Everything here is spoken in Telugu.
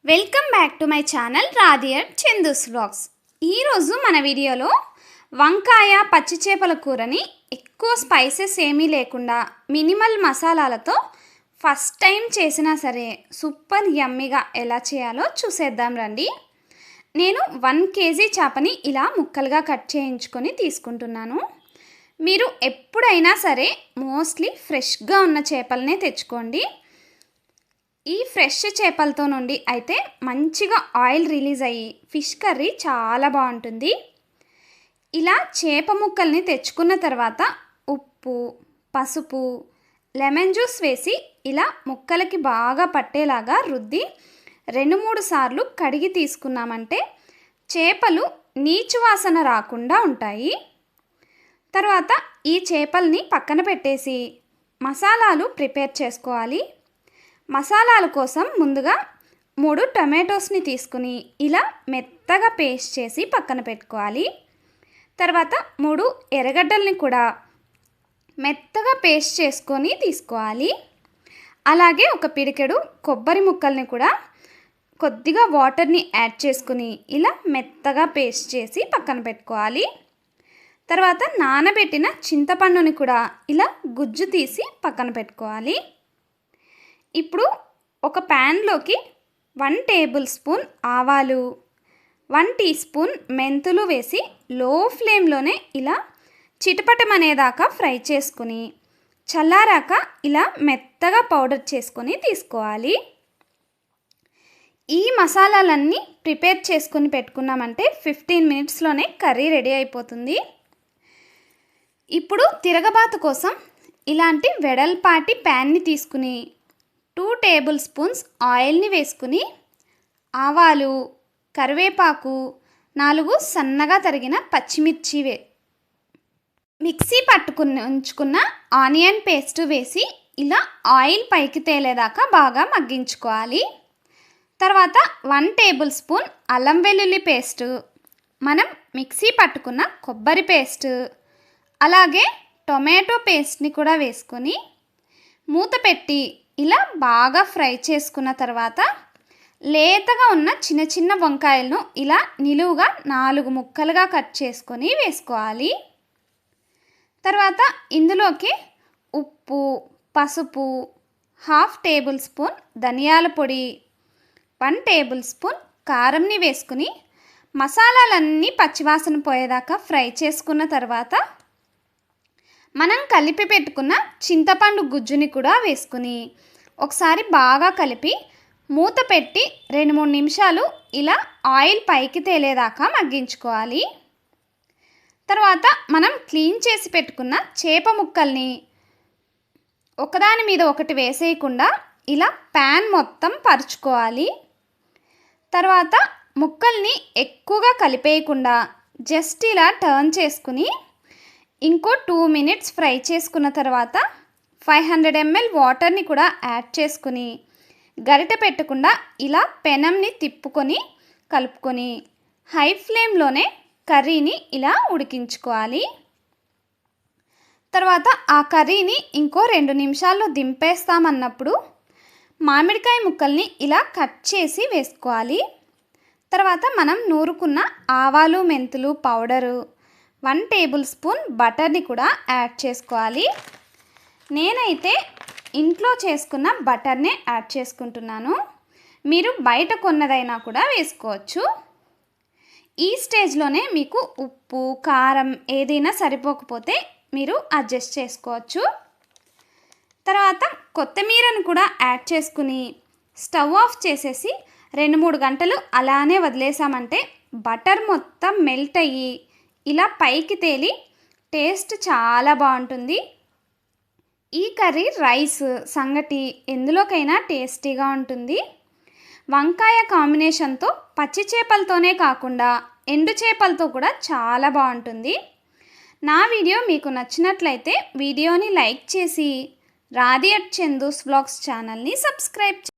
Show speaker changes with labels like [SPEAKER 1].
[SPEAKER 1] Welcome back to my channel రాధియర్ చందూస్ వ్లాగ్స్. ఈరోజు మన వీడియోలో వంకాయ పచ్చి చేపల కూరని ఎక్కువ స్పైసెస్ ఏమీ లేకుండా మినిమల్ మసాలాలతో ఫస్ట్ టైం చేసినా సరే సూపర్ యమ్మీగా ఎలా చేయాలో చూసేద్దాం రండి. నేను 1 kg చేపని ఇలా ముక్కలుగా కట్ చేయించుకొని తీసుకుంటున్నాను. మీరు ఎప్పుడైనా సరే మోస్ట్లీ ఫ్రెష్గా ఉన్న చేపలనే తెచ్చుకోండి. ఈ ఫ్రెష్ చేపలతో నుండి అయితే మంచిగా ఆయిల్ రిలీజ్ అయ్యి ఫిష్ కర్రీ చాలా బాగుంటుంది. ఇలా చేప ముక్కల్ని తెచ్చుకున్న తర్వాత ఉప్పు, పసుపు, లెమన్ జ్యూస్ వేసి ఇలా ముక్కలకి బాగా పట్టేలాగా రుద్ది 2-3 సార్లు కడిగి తీసుకున్నామంటే చేపలు నీచు వాసన రాకుండా ఉంటాయి. తర్వాత ఈ చేపల్ని పక్కన పెట్టేసి మసాలాలు ప్రిపేర్ చేసుకోవాలి. మసాలాల కోసం ముందుగా 3 టొమాటోస్ని తీసుకుని ఇలా మెత్తగా పేస్ట్ చేసి పక్కన పెట్టుకోవాలి. తర్వాత 3 ఎర్రగడ్డల్ని కూడా మెత్తగా పేస్ట్ చేసుకొని తీసుకోవాలి. అలాగే ఒక పిడికెడు కొబ్బరి ముక్కల్ని కూడా కొద్దిగా వాటర్ని యాడ్ చేసుకుని ఇలా మెత్తగా పేస్ట్ చేసి పక్కన పెట్టుకోవాలి. తర్వాత నానబెట్టిన చింతపండుని కూడా ఇలా గుజ్జు తీసి పక్కన పెట్టుకోవాలి. ఇప్పుడు ఒక ప్యాన్లోకి 1 టేబుల్ స్పూన్ ఆవాలు, 1 టీ స్పూన్ మెంతులు వేసి లో ఫ్లేమ్లోనే ఇలా చిటపటమనేదాకా ఫ్రై చేసుకుని చల్లారాక ఇలా మెత్తగా పౌడర్ చేసుకొని తీసుకోవాలి. ఈ మసాలాలన్నీ ప్రిపేర్ చేసుకొని పెట్టుకున్నామంటే 15 మినిట్స్లోనే కర్రీ రెడీ అయిపోతుంది. ఇప్పుడు తిరగబాతు కోసం ఇలాంటి వెడల్పాటి ప్యాన్ని తీసుకుని 2 టేబుల్ స్పూన్స్ ఆయిల్ని వేసుకుని ఆవాలు, కరివేపాకు, 4 సన్నగా తరిగిన పచ్చిమిర్చి మిక్సీ పట్టుకుని ఉంచుకున్న ఆనియన్ పేస్ట్ వేసి ఇలా ఆయిల్ పైకి తేలేదాకా బాగా మగ్గించుకోవాలి. తర్వాత 1 టేబుల్ స్పూన్ అల్లం వెల్లుల్లి పేస్ట్, మనం మిక్సీ పట్టుకున్న కొబ్బరి పేస్ట్, అలాగే టొమాటో పేస్ట్ని కూడా వేసుకొని మూత పెట్టి ఇలా బాగా ఫ్రై చేసుకున్న తర్వాత లేతగా ఉన్న చిన్న చిన్న వంకాయలను ఇలా నిలువుగా 4 ముక్కలుగా కట్ చేసుకొని వేసుకోవాలి. తర్వాత ఇందులోకి ఉప్పు, పసుపు, 1/2 టేబుల్ స్పూన్ ధనియాల పొడి, 1 టేబుల్ స్పూన్ కారంని వేసుకుని మసాలాలన్నీ పచ్చివాసన పోయేదాకా ఫ్రై చేసుకున్న తర్వాత మనం కలిపి పెట్టుకున్న చింతపండు గుజ్జుని కూడా వేసుకుని ఒకసారి బాగా కలిపి మూత పెట్టి 2-3 నిమిషాలు ఇలా ఆయిల్ పైకి తేలేదాకా మగ్గించుకోవాలి. తర్వాత మనం క్లీన్ చేసి పెట్టుకున్న చేప ముక్కల్ని ఒకదాని మీద ఒకటి వేసేయకుండా ఇలా ప్యాన్ మొత్తం పరుచుకోవాలి. తర్వాత ముక్కల్ని ఎక్కువగా కలిపేయకుండా జస్ట్ ఇలా టర్న్ చేసుకుని ఇంకో 2 మినిట్స్ ఫ్రై చేసుకున్న తర్వాత 500 ml వాటర్ని కూడా యాడ్ చేసుకుని గరిట పెట్టకుండా ఇలా పెనంని తిప్పుకొని కలుపుకొని హై ఫ్లేమ్లోనే కర్రీని ఇలా ఉడికించుకోవాలి. తర్వాత ఆ కర్రీని ఇంకో 2 నిమిషాల్లో దింపేస్తామన్నప్పుడు మామిడికాయ ముక్కల్ని ఇలా కట్ చేసి వేసుకోవాలి. తర్వాత మనం నూరుకున్న ఆవాలు, మెంతులు పౌడరు, 1 టేబుల్ స్పూన్ బటర్ని కూడా యాడ్ చేసుకోవాలి. నేనైతే ఇంట్లో చేసుకున్న బటర్నే యాడ్ చేసుకుంటున్నాను. మీరు బయట కొన్నదైనా కూడా వేసుకోవచ్చు. ఈ స్టేజ్లోనే మీకు ఉప్పు, కారం ఏదైనా సరిపోకపోతే మీరు అడ్జస్ట్ చేసుకోవచ్చు. తర్వాత కొత్తిమీరను కూడా యాడ్ చేసుకుని స్టవ్ ఆఫ్ చేసేసి 2-3 గంటలు అలానే వదిలేసామంటే బటర్ మొత్తం మెల్ట్ అయ్యి ఇలా పైకి తేలి టేస్ట్ చాలా బాగుంటుంది. ఈ కర్రీ రైస్, సంగటి ఎందులోకైనా టేస్టీగా ఉంటుంది. వంకాయ కాంబినేషన్తో పచ్చి చేపలతోనే కాకుండా ఎండు చేపలతో కూడా చాలా బాగుంటుంది. నా వీడియో మీకు నచ్చినట్లయితే వీడియోని లైక్ చేసి రాధియర్ చందూస్ వ్లాగ్స్ ఛానల్ని సబ్స్క్రైబ్